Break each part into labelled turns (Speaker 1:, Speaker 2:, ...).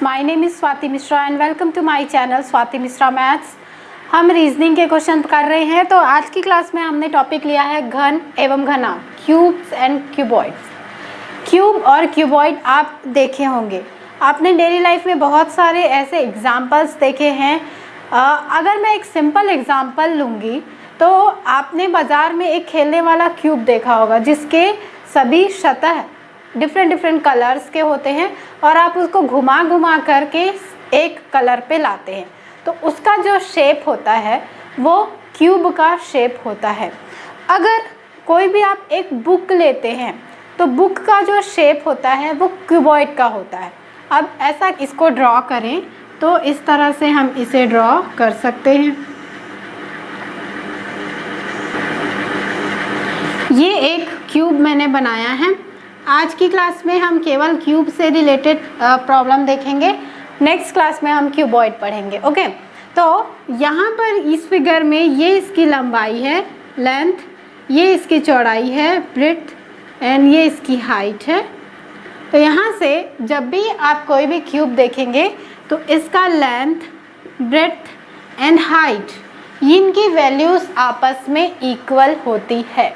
Speaker 1: My name is Swati Mishra and welcome to my channel Swati Mishra maths. हम reasoning के question कर रहे हैं। तो आज की क्लास में हमने टॉपिक लिया है घन एवं घना, क्यूब्स एंड क्यूबॉइड्स। क्यूब और क्यूबॉइड आप देखे होंगे, आपने डेली लाइफ में बहुत सारे ऐसे एग्जाम्पल्स देखे हैं। अगर मैं एक सिंपल एग्जाम्पल लूँगी तो आपने बाज़ार में एक खेलने वाला क्यूब देखा होगा जिसके सभी सतह डिफरेंट कलर्स के होते हैं और आप उसको घुमा घुमा करके एक कलर पे लाते हैं, तो उसका जो शेप होता है वो क्यूब का शेप होता है। अगर कोई भी आप एक बुक लेते हैं तो बुक का जो शेप होता है वो क्यूबॉइड का होता है। अब ऐसा इसको ड्रॉ करें तो इस तरह से हम इसे ड्रॉ कर सकते हैं। ये एक क्यूब मैंने बनाया है। आज की क्लास में हम केवल क्यूब से रिलेटेड प्रॉब्लम देखेंगे, नेक्स्ट क्लास में हम क्यूबॉइड पढ़ेंगे। ओके, तो यहाँ पर इस फिगर में ये इसकी लंबाई है, लेंथ, ये इसकी चौड़ाई है, ब्रेड्थ, एंड ये इसकी हाइट है। तो यहाँ से जब भी आप कोई भी क्यूब देखेंगे तो इसका लेंथ, ब्रेड्थ एंड हाइट, इनकी वैल्यूज़ आपस में इक्वल होती है।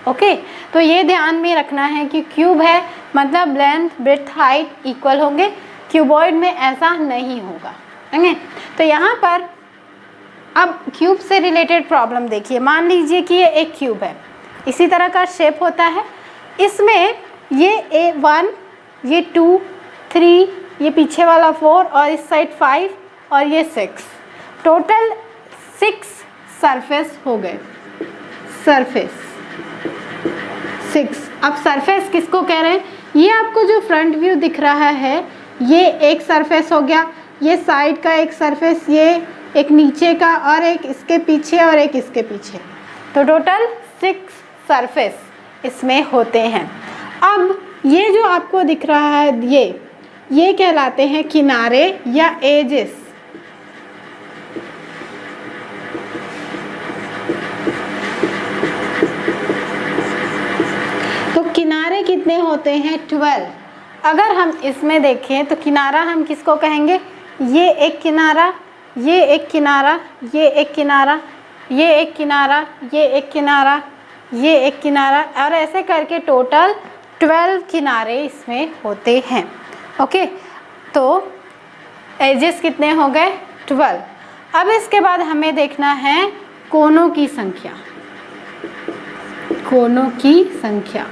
Speaker 1: ओके, तो ये ध्यान में रखना है कि क्यूब है मतलब लेंथ, ब्रेड्थ, हाइट इक्वल होंगे। क्यूबॉइड में ऐसा नहीं होगा। ठीक, तो यहाँ पर अब क्यूब से रिलेटेड प्रॉब्लम देखिए। मान लीजिए कि ये एक क्यूब है, इसी तरह का शेप होता है। इसमें ये 1, ये 2, 3, ये पीछे वाला 4 और इस साइड 5 और ये 6, टोटल 6 सरफेस हो गए। सरफेस 6। अब सरफेस किसको कह रहे हैं? ये आपको जो फ्रंट व्यू दिख रहा है ये एक सरफेस हो गया, ये साइड का एक सरफेस, ये एक नीचे का और एक इसके पीछे और एक इसके पीछे, तो टोटल 6 सरफेस इसमें होते हैं। अब ये जो आपको दिख रहा है ये कहलाते हैं किनारे या एजेस। तो किनारे कितने होते हैं? 12। अगर हम इसमें देखें तो किनारा हम किसको कहेंगे? ये एक किनारा, ये एक किनारा, ये एक किनारा, ये एक किनारा, ये एक किनारा, ये एक किनारा, और ऐसे करके टोटल 12 किनारे इसमें होते हैं। ओके, तो एजेस कितने हो गए? 12। अब इसके बाद हमें देखना है कोनों की संख्या। कोनों की संख्या,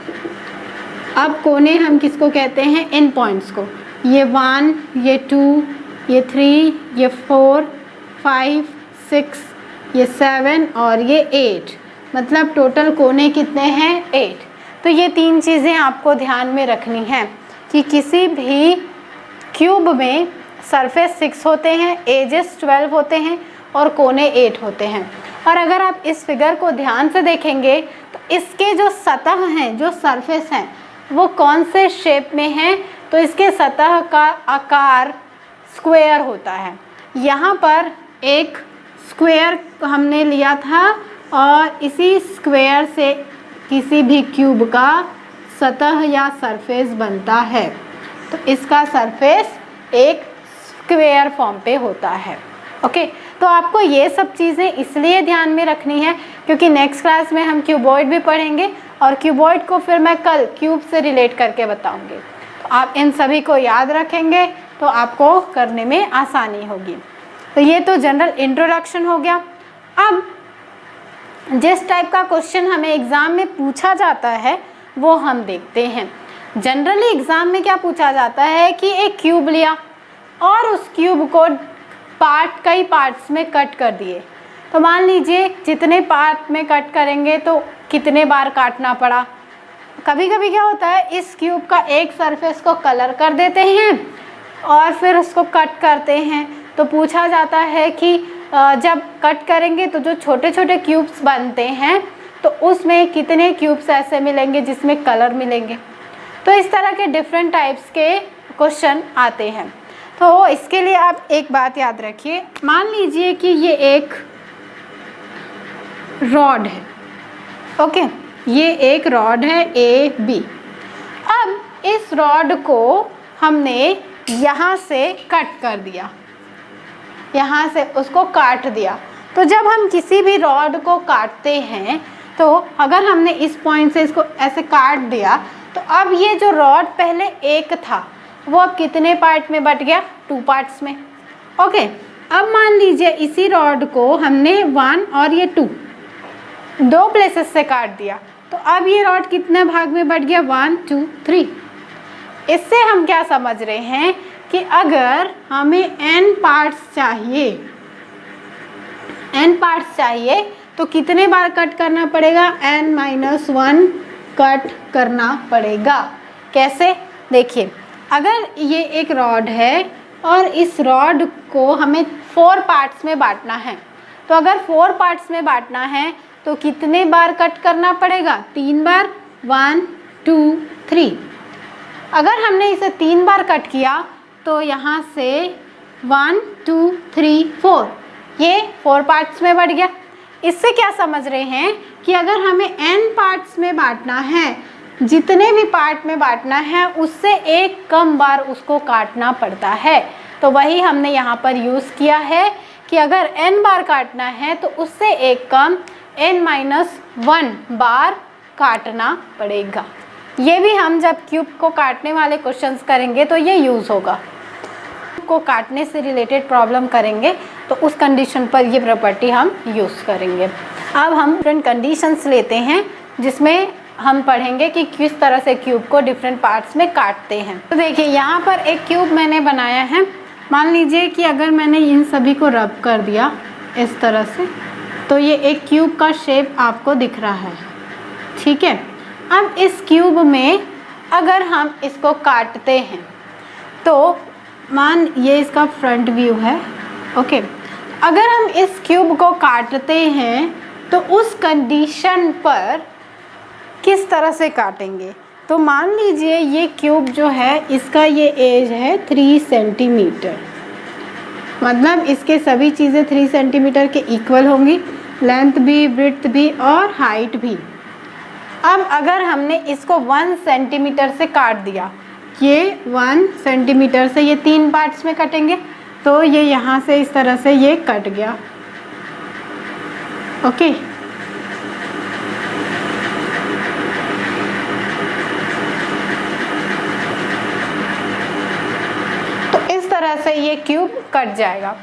Speaker 1: अब कोने हम किसको कहते हैं? इन पॉइंट्स को। ये 1, ये 2, ये 3, ये 4, 5, 6, ये 7 और ये 8, मतलब टोटल कोने कितने हैं? 8। तो ये 3 चीज़ें आपको ध्यान में रखनी है कि किसी भी क्यूब में सरफेस 6 होते हैं, एजेस 12 होते हैं और कोने 8 होते हैं। और अगर आप इस फिगर को ध्यान से देखेंगे तो इसके जो सतह हैं, जो सरफेस हैं, वो कौन से शेप में हैं? तो इसके सतह का आकार स्क्वायर होता है। यहाँ पर एक स्क्वायर हमने लिया था और इसी स्क्वायर से किसी भी क्यूब का सतह या सरफेस बनता है, तो इसका सरफेस एक स्क्वायर फॉर्म पे होता है। ओके, तो आपको ये सब चीज़ें इसलिए ध्यान में रखनी है क्योंकि नेक्स्ट क्लास में हम क्यूबॉइड भी पढ़ेंगे और क्यूबॉइड को फिर मैं कल क्यूब से रिलेट करके बताऊंगी। तो आप इन सभी को याद रखेंगे तो आपको करने में आसानी होगी। तो ये तो जनरल इंट्रोडक्शन हो गया। अब जिस टाइप का क्वेश्चन हमें एग्ज़ाम में पूछा जाता है वो हम देखते हैं। जनरली एग्ज़ाम में क्या पूछा जाता है कि एक क्यूब लिया और उस क्यूब को कई पार्ट्स में कट कर दिए। तो मान लीजिए जितने पार्ट में कट करेंगे तो कितने बार काटना पड़ा। कभी कभी क्या होता है, इस क्यूब का एक सरफेस को कलर कर देते हैं और फिर उसको कट करते हैं। तो पूछा जाता है कि जब कट करेंगे तो जो छोटे छोटे क्यूब्स बनते हैं तो उसमें कितने क्यूब्स ऐसे मिलेंगे जिसमें कलर मिलेंगे। तो इस तरह के डिफरेंट टाइप्स के क्वेश्चन आते हैं। तो इसके लिए आप एक बात याद रखिए, मान लीजिए कि ये एक रॉड है। ओके, ये एक रॉड है A B। अब इस रॉड को हमने यहाँ से कट कर दिया, यहाँ से उसको काट दिया। तो जब हम किसी भी रॉड को काटते हैं तो अगर हमने इस पॉइंट से इसको ऐसे काट दिया तो अब ये जो रॉड पहले एक था वो अब कितने पार्ट में बट गया, 2 पार्ट्स में। ओके, अब मान लीजिए इसी रॉड को हमने 1 और ये 2 प्लेसेस से काट दिया, तो अब ये रॉड कितने भाग में बट गया, 1 2 3। इससे हम क्या समझ रहे हैं कि अगर हमें n पार्ट्स चाहिए तो कितने बार कट करना पड़ेगा, n-1 कट करना पड़ेगा। कैसे, देखिए अगर ये एक रॉड है और इस रॉड को हमें 4 पार्ट्स में बांटना है, तो अगर 4 पार्ट्स में बांटना है तो कितने बार कट करना पड़ेगा, 3 बार, 1 2 3। अगर हमने इसे 3 बार कट किया तो यहाँ से 1 2 3 4, ये 4 पार्ट्स में बढ़ गया। इससे क्या समझ रहे हैं कि अगर हमें n पार्ट्स में बांटना है, जितने भी पार्ट में बांटना है उससे एक कम बार उसको काटना पड़ता है। तो वही हमने यहाँ पर यूज़ किया है कि अगर n बार काटना है तो उससे एक कम n-1 बार काटना पड़ेगा। ये भी हम जब क्यूब को काटने वाले क्वेश्चंस करेंगे तो ये यूज़ होगा। को काटने से रिलेटेड प्रॉब्लम करेंगे तो उस कंडीशन पर ये प्रॉपर्टी हम यूज़ करेंगे। अब हम डिफरेंट कंडीशंस लेते हैं जिसमें हम पढ़ेंगे कि किस तरह से क्यूब को डिफरेंट पार्ट्स में काटते हैं। तो देखिए यहाँ पर एक क्यूब मैंने बनाया है। मान लीजिए कि अगर मैंने इन सभी को रब कर दिया इस तरह से, तो ये एक क्यूब का शेप आपको दिख रहा है, ठीक है। अब इस क्यूब में अगर हम इसको काटते हैं तो मान ये इसका फ्रंट व्यू है, ओके। अगर हम इस क्यूब को काटते हैं तो उस कंडीशन पर किस तरह से काटेंगे, तो मान लीजिए ये क्यूब जो है इसका ये एज है 3 सेंटीमीटर, मतलब इसके सभी चीज़ें 3 सेंटीमीटर के इक्वल होंगी, लेंथ भी, ब्रेड्थ भी और हाइट भी। अब अगर हमने इसको 1 सेंटीमीटर से काट दिया, ये 1 सेंटीमीटर से ये 3 पार्ट्स में कटेंगे, तो ये यहाँ से इस तरह से ये कट गया, ओके। तो इस तरह से ये क्यूब कट जाएगा।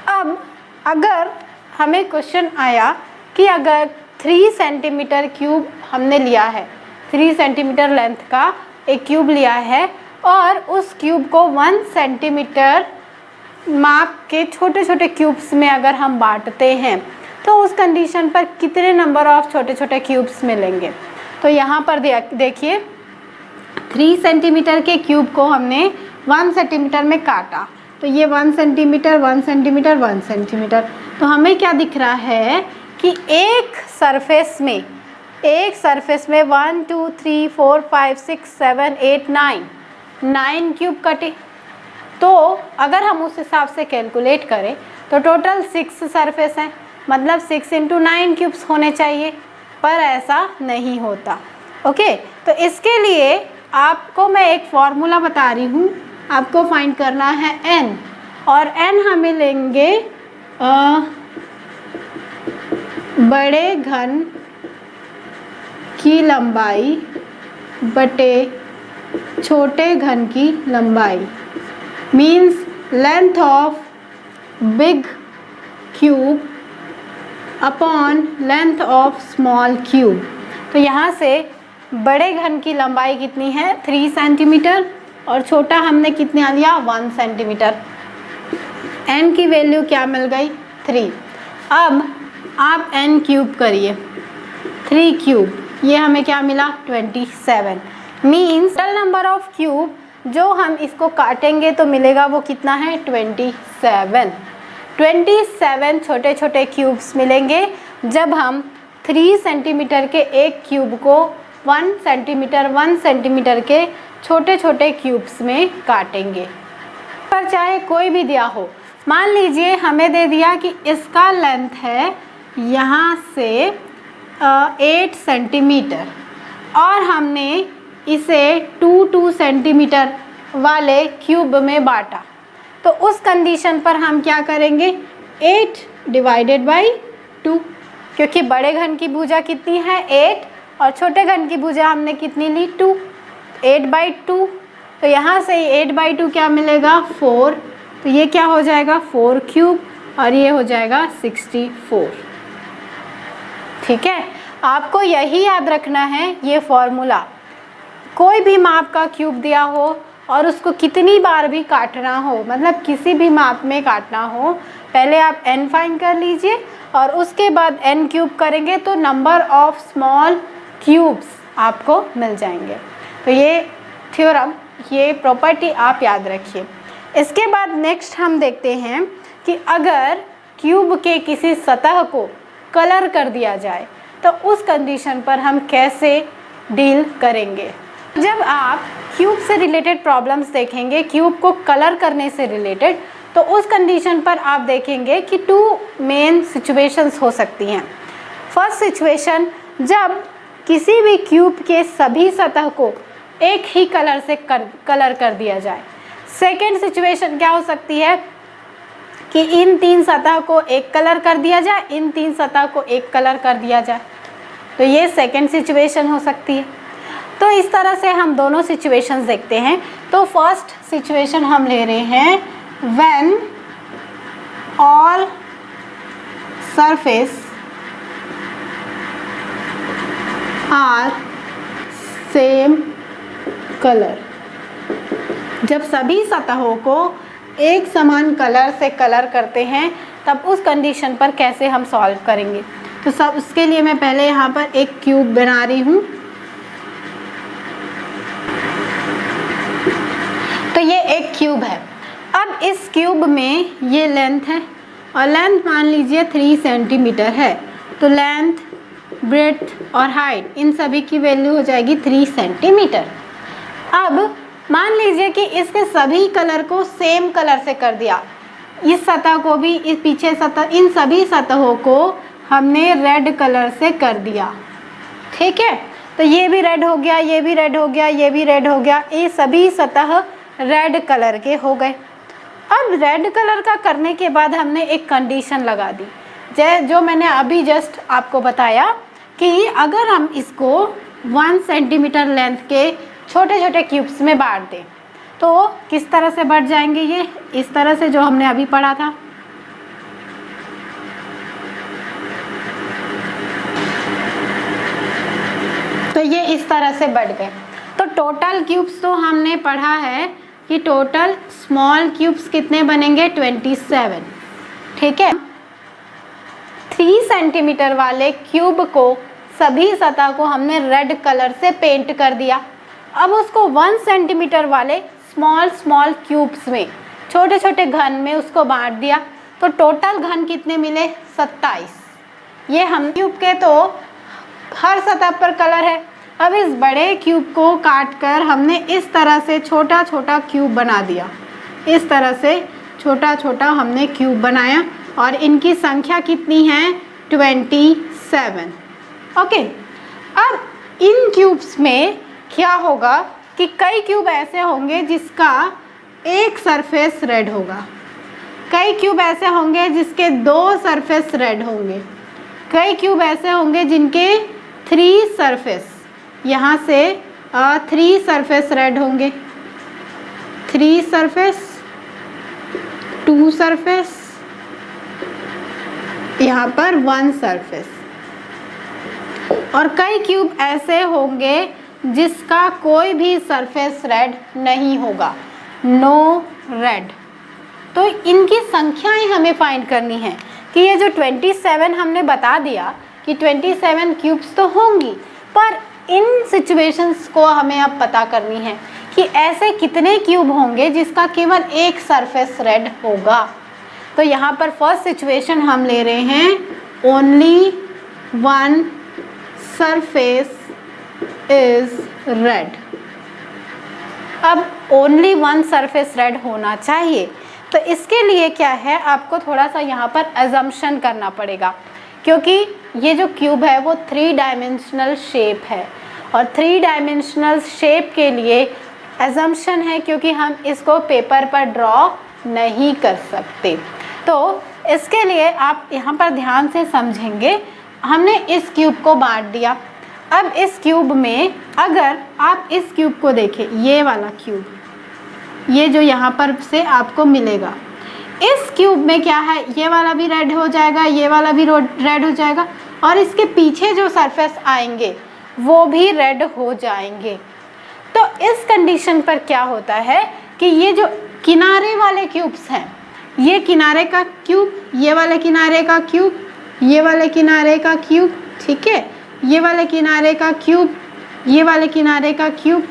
Speaker 1: अब अगर हमें क्वेश्चन आया कि अगर 3 सेंटीमीटर क्यूब हमने लिया है, 3 सेंटीमीटर लेंथ का एक क्यूब लिया है और उस क्यूब को 1 सेंटीमीटर माप के छोटे छोटे क्यूब्स में अगर हम बांटते हैं तो उस कंडीशन पर कितने नंबर ऑफ छोटे छोटे क्यूब्स मिलेंगे। तो यहाँ पर देखिए 3 सेंटीमीटर के क्यूब को हमने 1 सेंटीमीटर में काटा, तो ये 1 सेंटीमीटर 1 सेंटीमीटर 1 सेंटीमीटर। तो हमें क्या दिख रहा है कि एक सरफेस में 1 2 3 4 5 6 7 8 9 क्यूब कटे। तो अगर हम उस हिसाब से कैलकुलेट करें तो टोटल 6 सरफेस हैं, मतलब 6 × 9 क्यूब्स होने चाहिए, पर ऐसा नहीं होता, ओके। तो इसके लिए आपको मैं एक फॉर्मूला बता रही हूँ, आपको फाइंड करना है n, और n हमें लेंगे बड़े घन की लंबाई बटे छोटे घन की लंबाई, means length of big cube upon length of small cube. तो यहाँ से बड़े घन की लंबाई कितनी है 3 सेंटीमीटर और छोटा हमने कितना लिया 1 सेंटीमीटर। n की वैल्यू क्या मिल गई 3। अब आप n क्यूब करिए, 3 क्यूब, ये हमें क्या मिला 27। Means total number of cube जो हम इसको काटेंगे तो मिलेगा वो कितना है 27 छोटे छोटे क्यूब्स मिलेंगे जब हम 3 सेंटीमीटर के एक क्यूब को 1 सेंटीमीटर के छोटे छोटे क्यूब्स में काटेंगे। पर चाहे कोई भी दिया हो, मान लीजिए हमें दे दिया कि इसका लेंथ है यहाँ से 8 सेंटीमीटर और हमने इसे 2 सेंटीमीटर वाले क्यूब में बांटा, तो उस कंडीशन पर हम क्या करेंगे, 8 डिवाइडेड बाई 2, क्योंकि बड़े घन की भुजा कितनी है 8 और छोटे घन की भुजा हमने कितनी ली 2, 8/2। तो यहाँ से 8/2 क्या मिलेगा 4, तो ये क्या हो जाएगा 4 क्यूब और ये हो जाएगा 64। ठीक है, आपको यही याद रखना है ये फॉर्मूला। कोई भी माप का क्यूब दिया हो और उसको कितनी बार भी काटना हो, मतलब किसी भी माप में काटना हो, पहले आप n फाइंड कर लीजिए और उसके बाद n क्यूब करेंगे तो नंबर ऑफ स्मॉल क्यूब्स आपको मिल जाएंगे। तो ये थ्योरम, ये प्रॉपर्टी आप याद रखिए। इसके बाद नेक्स्ट हम देखते हैं कि अगर क्यूब के किसी सतह को कलर कर दिया जाए तो उस कंडीशन पर हम कैसे डील करेंगे। जब आप क्यूब से रिलेटेड प्रॉब्लम्स देखेंगे, क्यूब को कलर करने से रिलेटेड, तो उस कंडीशन पर आप देखेंगे कि 2 मेन सिचुएशंस हो सकती हैं। फर्स्ट सिचुएशन, जब किसी भी क्यूब के सभी सतह को एक ही कलर से कलर कर दिया जाए। सेकेंड सिचुएशन क्या हो सकती है कि इन 3 सतह को एक कलर कर दिया जाए, इन 3 सतह को एक कलर कर दिया जाए, तो ये सेकेंड सिचुएशन हो सकती है। तो इस तरह से हम दोनों सिचुएशंस देखते हैं। तो फर्स्ट सिचुएशन हम ले रहे हैं, when all surface are same colour. जब सभी सतहों को एक समान कलर से कलर करते हैं तब उस कंडीशन पर कैसे हम सॉल्व करेंगे। तो सब उसके लिए मैं पहले यहाँ पर एक क्यूब बना रही हूँ। तो ये एक क्यूब है। अब इस क्यूब में ये लेंथ है और लेंथ मान लीजिए 3 सेंटीमीटर है, तो लेंथ, ब्रेड्थ और हाइट इन सभी की वैल्यू हो जाएगी 3 सेंटीमीटर। अब मान लीजिए कि इसके सभी कलर को सेम कलर से कर दिया, इस सतह को भी, इस पीछे सतह, इन सभी सतहों को हमने रेड कलर से कर दिया। ठीक है, तो ये भी रेड हो गया, ये भी रेड हो गया, ये भी रेड हो गया, ये सभी सतह रेड कलर के हो गए। अब रेड कलर का करने के बाद हमने एक कंडीशन लगा दी, जो मैंने अभी जस्ट आपको बताया कि अगर हम इसको 1 सेंटीमीटर लेंथ के छोटे छोटे क्यूब्स में बांट दें तो किस तरह से बढ़ जाएंगे, ये इस तरह से जो हमने अभी पढ़ा था। तो ये इस तरह से बढ़ गए। तो टोटल क्यूब्स तो हमने पढ़ा है कि टोटल स्मॉल क्यूब्स कितने बनेंगे 27। ठीक है, 3 सेंटीमीटर वाले क्यूब को सभी सतह को हमने रेड कलर से पेंट कर दिया। अब उसको 1 सेंटीमीटर वाले स्मॉल क्यूब्स में, छोटे छोटे घन में उसको बांट दिया, तो टोटल घन कितने मिले 27। ये हम क्यूब के तो हर सतह पर कलर है। अब इस बड़े क्यूब को काट कर हमने इस तरह से छोटा छोटा क्यूब बना दिया, इस तरह से छोटा छोटा हमने क्यूब बनाया और इनकी संख्या कितनी है 27। ओके, अब इन क्यूब्स में क्या होगा कि कई क्यूब ऐसे होंगे जिसका एक सरफेस रेड होगा, कई क्यूब ऐसे होंगे जिसके 2 सरफेस रेड होंगे, कई क्यूब ऐसे होंगे जिनके 3 सरफेस, यहाँ से 3 सरफेस रेड होंगे, 3 सरफेस, 2 सरफेस, यहाँ पर 1 सरफेस। और कई क्यूब ऐसे होंगे जिसका कोई भी सरफेस रेड नहीं होगा, नो रेड। तो इनकी संख्याएं हमें फाइंड करनी है कि ये जो 27 हमने बता दिया कि 27 क्यूब्स तो होंगी, पर इन सिचुएशंस को हमें अब पता करनी है कि ऐसे कितने क्यूब होंगे जिसका केवल एक सरफेस रेड होगा। तो यहाँ पर फर्स्ट सिचुएशन हम ले रहे हैं, ओनली 1 सरफेस इज रेड। अब ओनली 1 सरफेस रेड होना चाहिए, तो इसके लिए क्या है, आपको थोड़ा सा यहाँ पर अजम्पशन करना पड़ेगा, क्योंकि ये जो क्यूब है वो 3 डायमेंशनल शेप है और 3 डायमेंशनल शेप के लिए एजम्पशन है क्योंकि हम इसको पेपर पर ड्रॉ नहीं कर सकते। तो इसके लिए आप यहाँ पर ध्यान से समझेंगे। हमने इस क्यूब को बांट दिया। अब इस क्यूब में अगर आप इस क्यूब को देखें, ये वाला क्यूब, ये जो यहाँ पर से आपको मिलेगा, इस क्यूब में क्या है, ये वाला भी रेड हो जाएगा, ये वाला भी रेड हो जाएगा, और इसके पीछे जो सरफेस आएंगे वो भी रेड हो जाएंगे। तो इस कंडीशन पर क्या होता है कि ये जो किनारे वाले क्यूब्स हैं, ये किनारे का क्यूब, ये वाले किनारे का क्यूब, ये वाले किनारे का क्यूब, ठीक है, ये वाले किनारे का क्यूब, ये वाले किनारे का क्यूब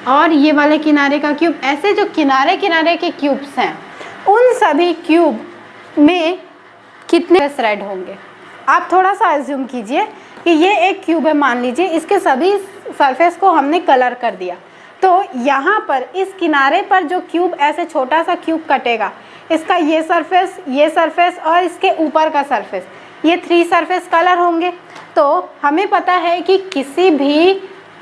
Speaker 1: और ये वाले किनारे का क्यूब, ऐसे जो किनारे किनारे के क्यूब्स हैं उन सभी क्यूब में कितने रेड होंगे। आप थोड़ा सा एज्यूम कीजिए कि ये एक क्यूब है, मान लीजिए इसके सभी सरफेस को हमने कलर कर दिया, तो यहाँ पर इस किनारे पर जो क्यूब ऐसे छोटा सा क्यूब कटेगा, इसका ये सरफेस और इसके ऊपर का सरफेस, ये 3 सरफेस कलर होंगे। तो हमें पता है कि किसी भी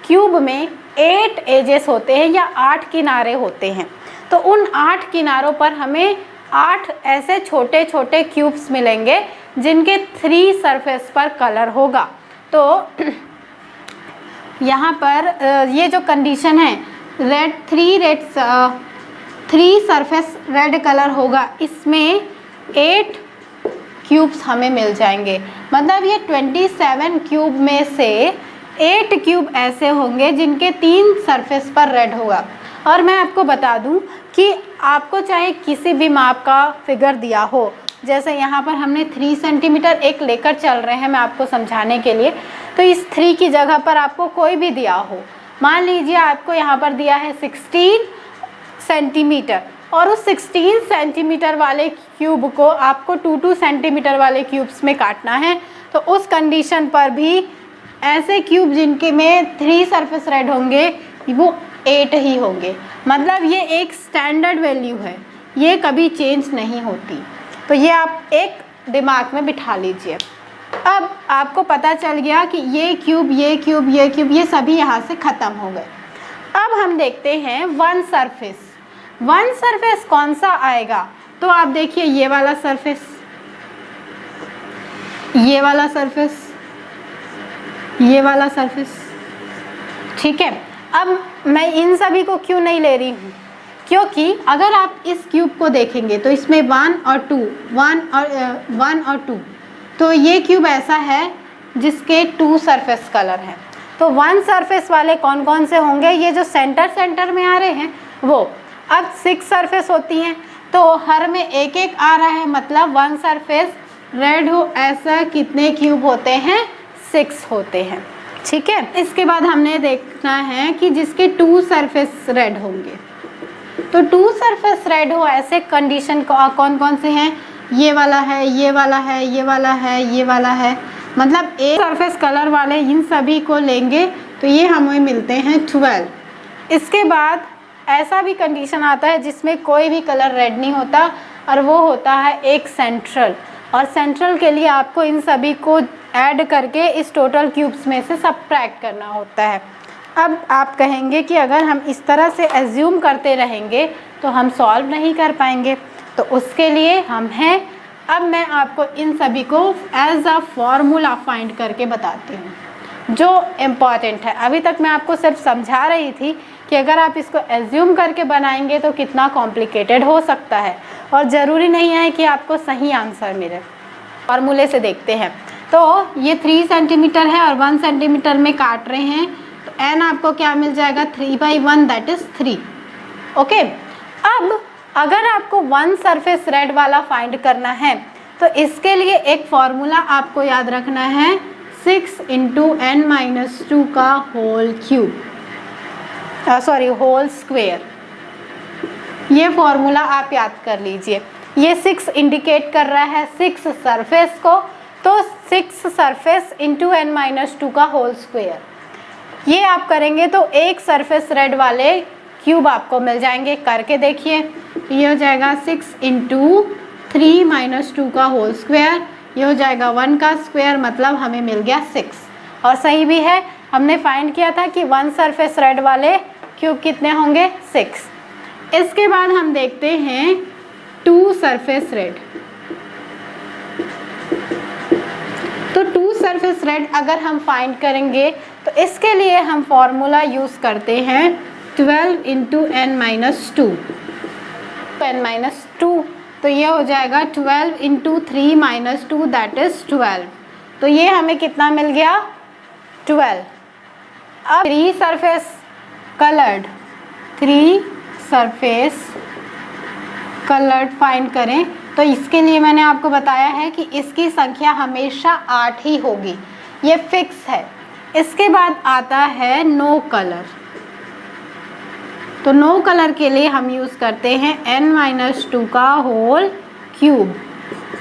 Speaker 1: क्यूब में 8 एजेस होते हैं या 8 किनारे होते हैं। तो उन 8 किनारों पर हमें 8 ऐसे छोटे छोटे क्यूब्स मिलेंगे जिनके 3 सरफेस पर कलर होगा। तो यहाँ पर ये जो कंडीशन है, 3 सरफेस रेड कलर होगा, इसमें 8 क्यूब्स हमें मिल जाएंगे। मतलब ये 27 क्यूब में से 8 क्यूब ऐसे होंगे जिनके 3 सरफेस पर रेड होगा। और मैं आपको बता दूं कि आपको चाहे किसी भी माप का फिगर दिया हो, जैसे यहाँ पर हमने 3 सेंटीमीटर एक लेकर चल रहे हैं मैं आपको समझाने के लिए, तो इस 3 की जगह पर आपको कोई भी दिया हो, मान लीजिए आपको यहाँ पर दिया है 16 सेंटीमीटर और उस 16 सेंटीमीटर वाले क्यूब को आपको 2 सेंटीमीटर वाले क्यूब्स में काटना है, तो उस कंडीशन पर भी ऐसे क्यूब जिनके में 3 सरफेस रेड होंगे वो 8 ही होंगे। मतलब ये एक स्टैंडर्ड वैल्यू है, ये कभी चेंज नहीं होती। तो ये आप एक दिमाग में बिठा लीजिए। अब आपको पता चल गया कि ये क्यूब, ये क्यूब, ये क्यूब, ये सभी यहाँ से ख़त्म हो गए। अब हम देखते हैं वन सरफेस कौन सा आएगा। तो आप देखिए, ये वाला सरफेस, ये वाला सरफेस, ये वाला सरफेस, ठीक है। अब मैं इन सभी को क्यों नहीं ले रही हूँ, क्योंकि अगर आप इस क्यूब को देखेंगे तो इसमें 1 और 2, तो ये क्यूब ऐसा है जिसके 2 सरफेस कलर हैं। तो 1 सरफेस वाले कौन कौन से होंगे, ये जो सेंटर में आ रहे हैं वो। अब 6 सरफेस होती हैं तो हर में एक एक आ रहा है, मतलब 1 सरफेस रेड हो, ऐसा कितने क्यूब होते हैं, 6 होते हैं, ठीक है। इसके बाद हमने देखना है कि जिसके 2 सरफेस रेड होंगे, तो 2 सरफेस रेड हो ऐसे कंडीशन कौन कौन से हैं, ये वाला है, ये वाला है, ये वाला है, ये वाला है। मतलब एक सरफेस कलर वाले इन सभी को लेंगे तो ये हमें मिलते हैं 12। इसके बाद ऐसा भी कंडीशन आता है जिसमें कोई भी कलर रेड नहीं होता और वो होता है एक सेंट्रल, और सेंट्रल के लिए आपको इन सभी को ऐड करके इस टोटल क्यूब्स में से सबट्रैक्ट करना होता है। अब आप कहेंगे कि अगर हम इस तरह से एज्यूम करते रहेंगे तो हम सॉल्व नहीं कर पाएंगे, तो उसके लिए हम हैं, अब मैं आपको इन सभी को एज अ फॉर्मूला फाइंड करके बताती हूँ जो इम्पॉर्टेंट है। अभी तक मैं आपको सिर्फ समझा रही थी कि अगर आप इसको एज्यूम करके बनाएंगे तो कितना कॉम्प्लिकेटेड हो सकता है, और ज़रूरी नहीं है कि आपको सही आंसर मिले। फॉर्मूले से देखते हैं। तो ये 3 सेंटीमीटर है और 1 सेंटीमीटर में काट रहे हैं, तो n आपको क्या मिल जाएगा, 3/1 दैट इज़ 3। ओके, अब अगर आपको 1 सरफेस रेड वाला फाइंड करना है तो इसके लिए एक फॉर्मूला आपको याद रखना है, 6 × n-2 का होल स्क्वेयर। ये फॉर्मूला आप याद कर लीजिए। ये 6 इंडिकेट कर रहा है 6 सरफेस को, तो 6 सरफेस × n-2 का होल स्क्वेयर। ये आप करेंगे तो एक सरफेस रेड वाले क्यूब आपको मिल जाएंगे। करके देखिए, ये हो जाएगा 6 × 3-2 का होल स्क्वायर, ये हो जाएगा 1 का स्क्वायर, मतलब हमें मिल गया 6। और सही भी है, हमने फाइंड किया था कि 1 सरफेस रेड वाले क्यूब कितने होंगे 6। इसके बाद हम देखते हैं 2 सरफेस रेड। तो 2 सरफेस रेड अगर हम फाइंड करेंगे तो इसके लिए हम फॉर्मूला यूज़ करते हैं 12 इंटू n माइनस 2, तो ये हो जाएगा 12 इंटू 3 माइनस 2 दैट इज़ 12। तो ये हमें कितना मिल गया 12। अब 3 सरफेस कलर्ड फाइंड करें तो इसके लिए मैंने आपको बताया है कि इसकी संख्या हमेशा 8 ही होगी, ये फिक्स है। इसके बाद आता है नो कलर। तो नो कलर के लिए हम यूज़ करते हैं n माइनस 2 का होल क्यूब।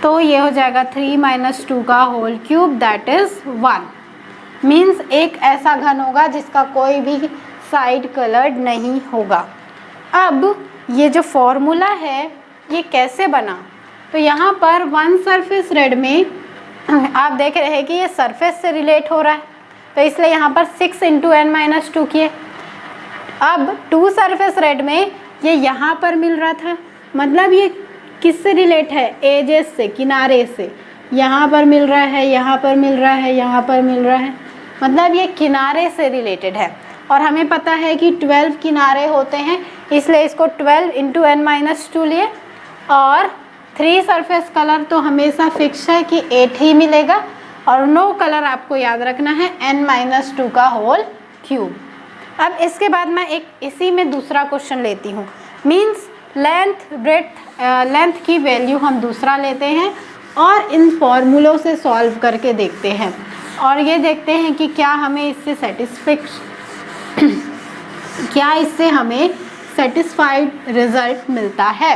Speaker 1: तो ये हो जाएगा 3 माइनस 2 का whole cube that is 1। Means एक ऐसा घन होगा जिसका कोई भी साइड कलर्ड नहीं होगा। अब ये जो फॉर्मूला है ये कैसे बना, तो यहाँ पर 1 सरफेस रेड में आप देख रहे हैं कि ये सरफेस से रिलेट हो रहा है, तो इसलिए यहाँ पर 6 इंटू n माइनस 2 किए। अब 2 सरफेस रेड में ये यहाँ पर मिल रहा था, मतलब ये किससे रिलेट है, एजेस से, किनारे से। यहाँ पर मिल रहा है, यहाँ पर मिल रहा है, यहाँ पर मिल रहा है, मतलब ये किनारे से रिलेटेड है। और हमें पता है कि 12 किनारे होते हैं, इसलिए इसको 12 इंटू n माइनस 2 लिए। और 3 सरफेस कलर तो हमेशा फिक्स है कि 8 ही मिलेगा। और नो कलर आपको याद रखना है n माइनस 2 का होल क्यूब। अब इसके बाद मैं एक इसी में दूसरा क्वेश्चन लेती हूँ। मीन्स लेंथ ब्रेड्थ लेंथ की वैल्यू हम दूसरा लेते हैं और इन फॉर्मूलों से सॉल्व करके देखते हैं और ये देखते हैं कि क्या हमें इससे क्या इससे हमें सेटिस्फाइड रिज़ल्ट मिलता है।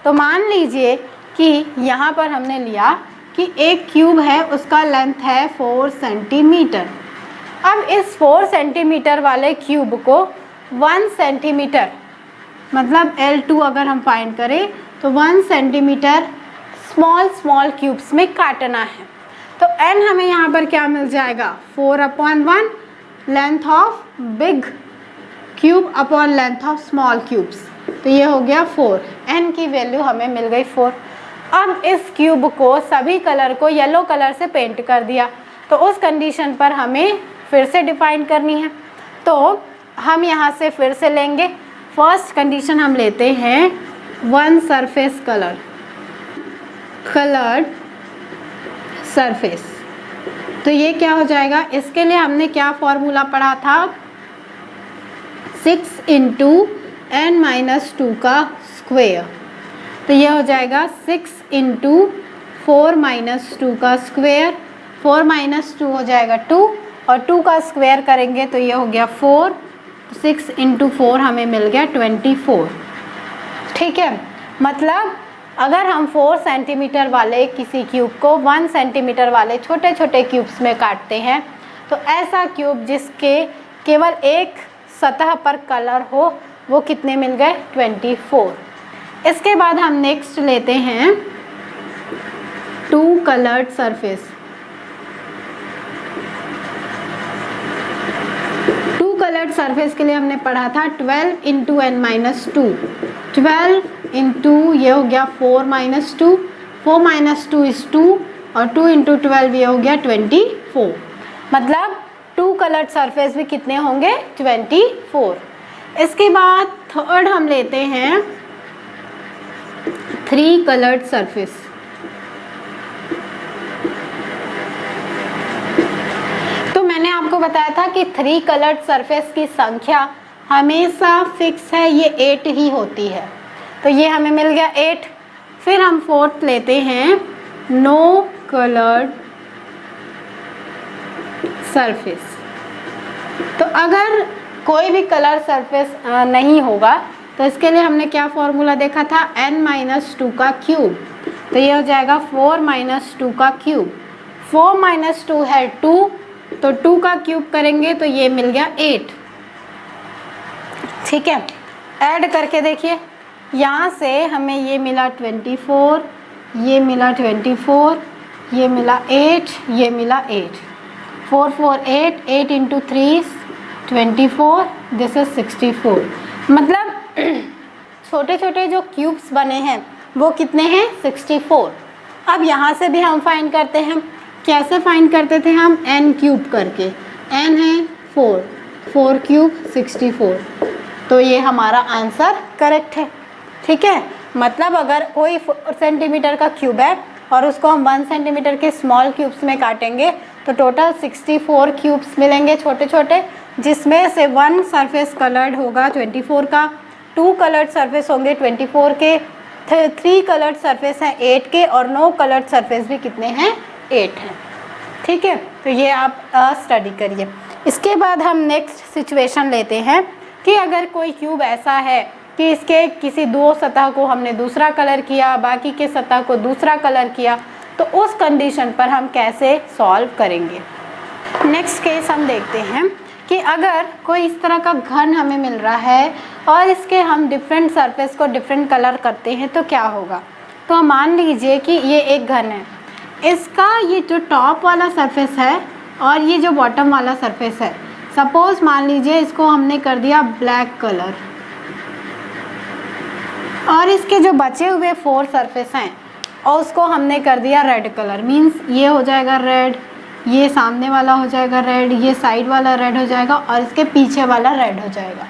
Speaker 1: तो मान लीजिए कि यहाँ पर हमने लिया कि एक क्यूब है, उसका लेंथ है 4 सेंटीमीटर। अब इस 4 सेंटीमीटर वाले क्यूब को 1 सेंटीमीटर मतलब L2 अगर हम फाइंड करें तो 1 सेंटीमीटर स्मॉल क्यूब्स में काटना है। तो n हमें यहाँ पर क्या मिल जाएगा 4/1 length of big cube upon length of small cubes. तो ये हो गया 4, n की वैल्यू हमें मिल गई 4। अब इस क्यूब को सभी कलर को येलो कलर से पेंट कर दिया, तो उस कंडीशन पर हमें फिर से डिफाइन करनी है। तो हम यहाँ से फिर से लेंगे। फर्स्ट कंडीशन हम लेते हैं 1 सरफेस कलर्ड सरफेस। तो ये क्या हो जाएगा, इसके लिए हमने क्या फॉर्मूला पढ़ा था, 6 इंटू n माइनस 2 का स्क्वेयर। तो ये हो जाएगा 6 इंटू 4 माइनस 2 का स्क्वेयर। 4 माइनस 2 हो जाएगा 2 और 2 का स्क्वायर करेंगे तो ये हो गया 4। 6 इंटू 4 हमें मिल गया 24। ठीक है, मतलब अगर हम 4 सेंटीमीटर वाले किसी क्यूब को 1 सेंटीमीटर वाले छोटे छोटे क्यूब्स में काटते हैं तो ऐसा क्यूब जिसके केवल एक सतह पर कलर हो वो कितने मिल गए 24। इसके बाद हम नेक्स्ट लेते हैं 2 कलर्ड सरफेस। 2 कलर्ड सरफेस के लिए हमने पढ़ा था 12 इंटू n माइनस 2। 12 इंटू ये हो गया 4 माइनस 2, 4 माइनस 2 इज़ 2 और 2 इंटू 12 ये हो गया 24। मतलब 2 कलर्ड सरफेस भी कितने होंगे 24। इसके बाद थर्ड हम लेते हैं 3 कलर्ड सरफेस। तो मैंने आपको बताया था कि 3 कलर्ड सरफेस की संख्या हमेशा फिक्स है, ये 8 ही होती है। तो ये हमें मिल गया 8। फिर हम फोर्थ लेते हैं नो कलर्ड सरफेस। तो अगर कोई भी कलर सरफेस नहीं होगा तो इसके लिए हमने क्या फॉर्मूला देखा था n माइनस 2 का क्यूब। तो ये हो जाएगा 4 माइनस 2 का क्यूब। 4 माइनस 2 है 2, तो 2 का क्यूब करेंगे तो ये मिल गया 8। ठीक है, ऐड करके देखिए, यहाँ से हमें ये मिला 24, ये मिला 24, ये मिला 8, ये मिला 8। 4 4 8, 8 इंटू 3 24, दिस इज 64। मतलब छोटे छोटे जो क्यूब्स बने हैं वो कितने हैं? 64। अब यहाँ से भी हम फाइंड करते हैं। कैसे फाइंड करते थे हम? n क्यूब करके। n है 4, 4 क्यूब 64। तो ये हमारा आंसर करेक्ट है। ठीक है, मतलब अगर कोई 4 सेंटीमीटर का क्यूब है और उसको हम 1 सेंटीमीटर के स्मॉल क्यूब्स में काटेंगे तो टोटल 64 क्यूब्स मिलेंगे छोटे छोटे, जिसमें से 1 सरफेस कलर्ड होगा 24 का, 2 कलर्ड सरफेस होंगे 24 के, 3 कलर्ड सरफेस हैं 8 के, और 9 कलर्ड सरफेस भी कितने हैं? 8 हैं। ठीक है, तो ये आप स्टडी करिए। इसके बाद हम नेक्स्ट सिचुएशन लेते हैं कि अगर कोई क्यूब ऐसा है कि इसके किसी 2 सतह को हमने दूसरा कलर किया, बाकी के सतह को दूसरा कलर किया, तो उस कंडीशन पर हम कैसे सॉल्व करेंगे। नेक्स्ट केस हम देखते हैं कि अगर कोई इस तरह का घन हमें मिल रहा है और इसके हम डिफरेंट सरफेस को डिफरेंट कलर करते हैं तो क्या होगा। तो मान लीजिए कि ये एक घन है, इसका ये जो टॉप वाला सरफेस है और ये जो बॉटम वाला सरफेस है, सपोज मान लीजिए इसको हमने कर दिया ब्लैक कलर, और इसके जो बचे हुए 4 सरफेस हैं और उसको हमने कर दिया रेड कलर। मीन्स ये हो जाएगा रेड, ये सामने वाला हो जाएगा रेड, ये साइड वाला रेड हो जाएगा और इसके पीछे वाला रेड हो जाएगा।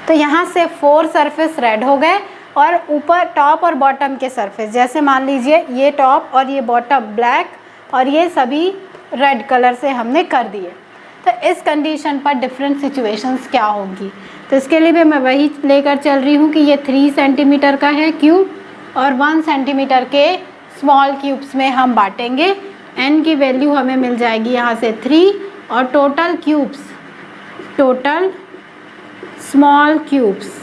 Speaker 1: तो यहाँ से 4 सरफेस रेड हो गए और ऊपर टॉप और बॉटम के सरफेस, जैसे मान लीजिए ये टॉप और ये बॉटम ब्लैक और ये सभी रेड कलर से हमने कर दिए। तो इस कंडीशन पर डिफरेंट सिचुएशंस क्या होंगी। तो इसके लिए भी मैं वही लेकर चल रही हूँ कि ये 3 सेंटीमीटर का है क्यूब और 1 सेंटीमीटर के स्मॉल क्यूब्स में हम बांटेंगे। n की वैल्यू हमें मिल जाएगी यहाँ से 3, और total cubes, total small cubes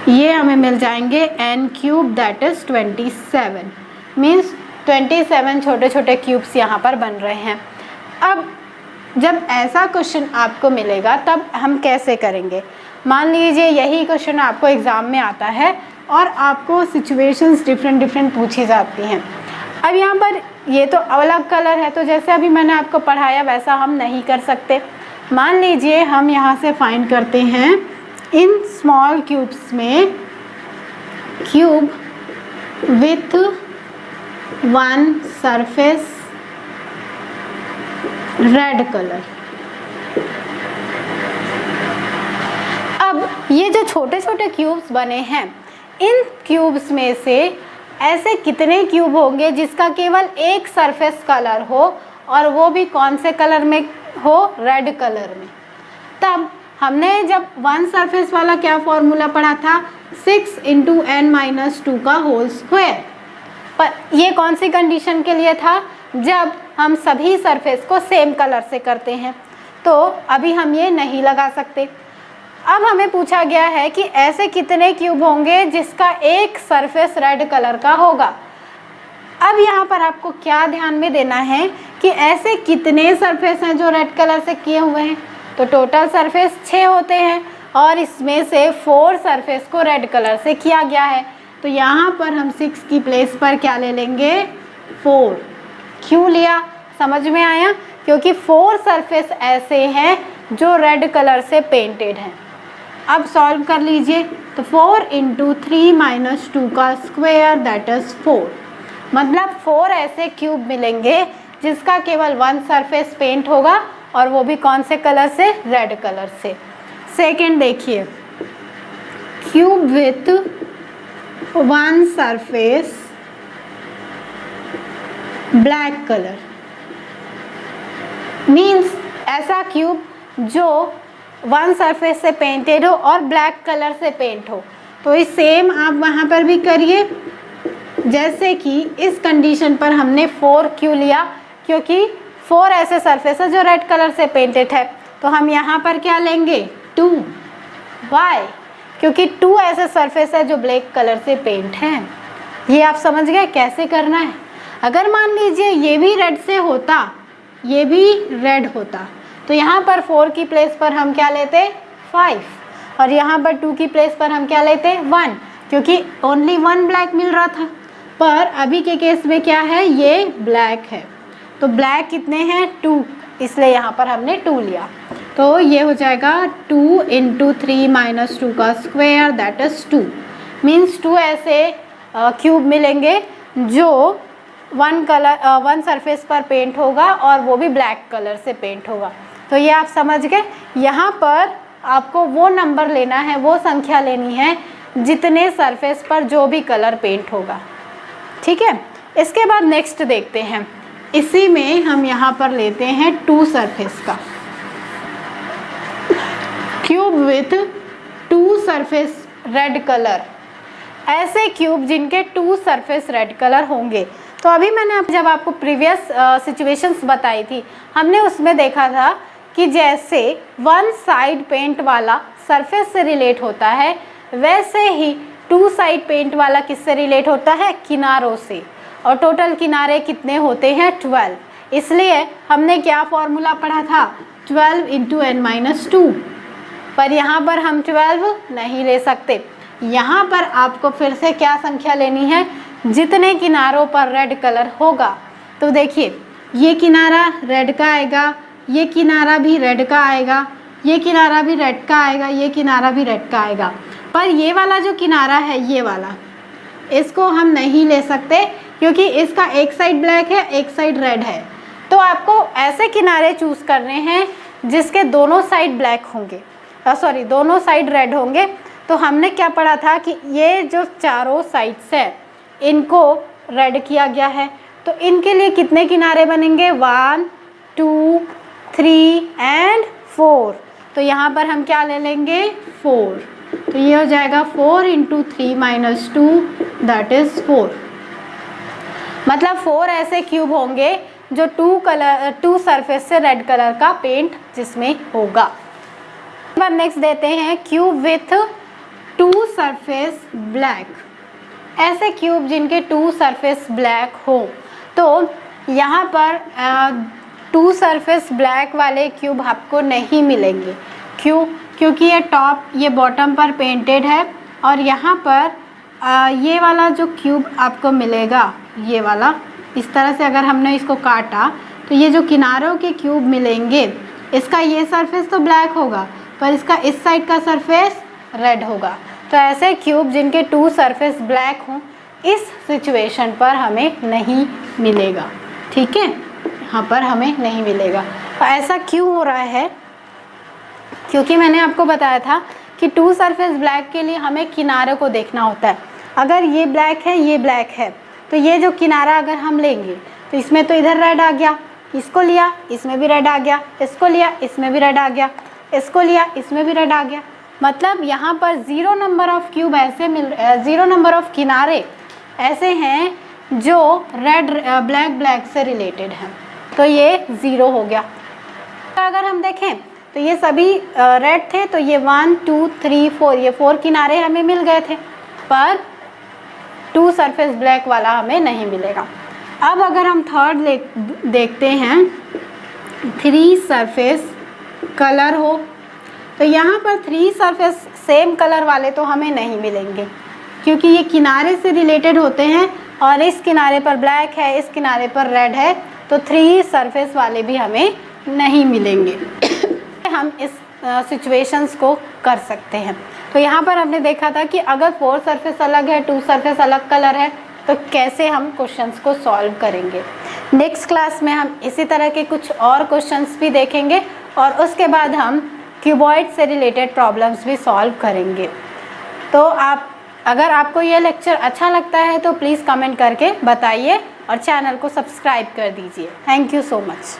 Speaker 1: ये हमें मिल जाएंगे n cube, that is 27। Means 27 छोटे छोटे क्यूब्स यहाँ पर बन रहे हैं। अब जब ऐसा क्वेश्चन आपको मिलेगा तब हम कैसे करेंगे। मान लीजिए यही क्वेश्चन आपको एग्ज़ाम में आता है और आपको सिचुएशंस डिफरेंट डिफरेंट पूछी जाती हैं। अब यहाँ पर ये तो अलग कलर है, तो जैसे अभी मैंने आपको पढ़ाया वैसा हम नहीं कर सकते। मान लीजिए हम यहाँ से फाइंड करते हैं इन स्मॉल क्यूब्स में cube with 1 surface red colour. अब ये जो छोटे छोटे क्यूब्स बने हैं, इन क्यूब्स में से ऐसे कितने क्यूब होंगे जिसका केवल एक सरफेस कलर हो और वो भी कौन से कलर में हो? रेड कलर में। तब हमने जब 1 सरफेस वाला क्या फॉर्मूला पढ़ा था? 6 × n-2 का होल स्क्वायर। पर ये कौन सी कंडीशन के लिए था? जब हम सभी सरफेस को सेम कलर से करते हैं। तो अभी हम ये नहीं लगा सकते। अब हमें पूछा गया है कि ऐसे कितने क्यूब होंगे जिसका एक सरफेस रेड कलर का होगा। अब यहाँ पर आपको क्या ध्यान में देना है कि ऐसे कितने सरफेस हैं जो रेड कलर से किए हुए हैं। तो टोटल सरफेस 6 होते हैं और इसमें से 4 सरफेस को रेड कलर से किया गया है। तो यहाँ पर हम 6 की प्लेस पर क्या ले लेंगे? 4। क्यों लिया? समझ में आया? क्योंकि 4 सरफेस ऐसे हैं जो रेड कलर से पेंटेड हैं। अब सॉल्व कर लीजिए। तो 4 × 3 - 2 का स्क्वायर, दैट इज़ 4। मतलब 4 ऐसे क्यूब मिलेंगे जिसका केवल 1 सरफेस पेंट होगा और वो भी कौन से कलर से? रेड कलर से। सेकंड देखिए, cube with 1 surface black colour. Means ऐसा क्यूब जो 1 सरफेस से पेंटेड हो और ब्लैक कलर से पेंट हो। तो इस सेम आप वहाँ पर भी करिए। जैसे कि इस कंडीशन पर हमने 4 क्यों लिया? क्योंकि 4 ऐसे सरफेस है जो रेड कलर से पेंटेड है। तो हम यहाँ पर क्या लेंगे? 2। वाई? क्योंकि 2 ऐसे सरफेस है जो ब्लैक कलर से पेंट हैं। ये आप समझ गए कैसे करना है। अगर मान लीजिए ये भी रेड से होता, ये भी रेड होता, तो यहाँ पर 4 की प्लेस पर हम क्या लेते? 5, और यहाँ पर 2 की प्लेस पर हम क्या लेते? 1, क्योंकि ओनली 1 ब्लैक मिल रहा था। पर अभी के केस में क्या है? ये ब्लैक है। तो ब्लैक कितने हैं? 2, इसलिए यहाँ पर हमने 2 लिया। तो ये हो जाएगा 2 इंटू 3 माइनस 2 का स्क्वायर दैट इज़ 2। मीन्स 2 ऐसे क्यूब मिलेंगे जो वन सरफेस पर पेंट होगा और वो भी ब्लैक कलर से पेंट होगा। तो ये आप समझ गए। यहाँ पर आपको वो नंबर लेना है, वो संख्या लेनी है जितने सरफेस पर जो भी कलर पेंट होगा। ठीक है, इसके बाद नेक्स्ट देखते हैं। इसी में हम यहाँ पर लेते हैं 2 सरफेस का cube with 2 surface red colour. ऐसे क्यूब जिनके 2 सरफेस रेड कलर होंगे। तो अभी मैंने जब आपको प्रीवियस सिचुएशंस बताई थी, हमने उसमें देखा था कि जैसे वन साइड पेंट वाला सरफेस से रिलेट होता है, वैसे ही 2 साइड पेंट वाला किससे रिलेट होता है? किनारों से। और टोटल किनारे कितने होते हैं? 12। इसलिए हमने क्या फॉर्मूला पढ़ा था? 12 इंटू n-2। पर यहाँ पर हम 12 नहीं ले सकते। यहाँ पर आपको फिर से क्या संख्या लेनी है? जितने किनारों पर रेड कलर होगा। तो देखिए, ये किनारा रेड का आएगा, ये किनारा भी रेड का आएगा, ये किनारा भी रेड का आएगा, ये किनारा भी रेड का आएगा। पर ये वाला जो किनारा है, ये वाला, इसको हम नहीं ले सकते क्योंकि इसका एक साइड ब्लैक है, एक साइड रेड है। तो आपको ऐसे किनारे चूज़ करने हैं जिसके दोनों साइड ब्लैक होंगे, दोनों साइड रेड होंगे। तो हमने क्या पढ़ा था कि ये जो चारों साइड्स है इनको रेड किया गया है। तो इनके लिए कितने किनारे बनेंगे? 1 2 3 एंड 4। तो यहाँ पर हम क्या ले लेंगे? 4। तो ये हो जाएगा 4 इंटू 3 माइनस 2 दैट इज़ 4। मतलब 4 ऐसे क्यूब होंगे जो 2 सरफेस से रेड कलर का पेंट जिसमें होगा। नेक्स्ट देते हैं क्यूब विथ 2 सरफेस ब्लैक। ऐसे क्यूब जिनके 2 सरफेस ब्लैक हो। तो यहाँ पर 2 सरफेस ब्लैक वाले क्यूब आपको नहीं मिलेंगे। क्यों? क्योंकि ये टॉप, ये बॉटम पर पेंटेड है और यहाँ पर ये वाला जो क्यूब आपको मिलेगा, ये वाला, इस तरह से अगर हमने इसको काटा तो ये जो किनारों के क्यूब मिलेंगे, इसका ये सरफेस तो ब्लैक होगा पर इसका इस साइड का सरफेस रेड होगा। तो ऐसे क्यूब जिनके 2 सरफेस ब्लैक हों, इस सिचुएशन पर हमें नहीं मिलेगा। ठीक है, यहाँ पर हमें नहीं मिलेगा। तो ऐसा क्यों हो रहा है? क्योंकि मैंने आपको बताया था कि 2 सरफेस ब्लैक के लिए हमें किनारे को देखना होता है। अगर ये ब्लैक है, ये ब्लैक है, तो ये जो किनारा अगर हम लेंगे तो इसमें तो इधर रेड आ गया, इसको लिया इसमें भी रेड आ गया, इसको लिया इसमें भी रेड आ गया, इसको लिया इसमें भी रेड आ गया। मतलब यहाँ पर 0 नंबर ऑफ क्यूब ऐसे 0 नंबर ऑफ किनारे ऐसे हैं जो रेड ब्लैक से रिलेटेड हैं। तो ये 0 हो गया। अगर हम देखें तो ये सभी रेड थे, तो ये 1 2 3 4 ये 4 किनारे हमें मिल गए थे, पर 2 सरफेस ब्लैक वाला हमें नहीं मिलेगा। अब अगर हम थर्ड देखते हैं, 3 सरफेस कलर हो, तो यहाँ पर 3 सरफेस सेम कलर वाले तो हमें नहीं मिलेंगे क्योंकि ये किनारे से रिलेटेड होते हैं और इस किनारे पर ब्लैक है, इस किनारे पर रेड है, तो 3 सरफेस वाले भी हमें नहीं मिलेंगे। हम इस सिचुएशंस को कर सकते हैं। तो यहाँ पर हमने देखा था कि अगर 4 सरफेस अलग है, 2 सरफेस अलग कलर है, तो कैसे हम क्वेश्चंस को सॉल्व करेंगे। नेक्स्ट क्लास में हम इसी तरह के कुछ और क्वेश्चंस भी देखेंगे और उसके बाद हम क्यूबॉइड से रिलेटेड प्रॉब्लम्स भी सॉल्व करेंगे। तो अगर आपको ये लेक्चर अच्छा लगता है तो प्लीज़ कमेंट करके बताइए और चैनल को सब्सक्राइब कर दीजिए। Thank you so much.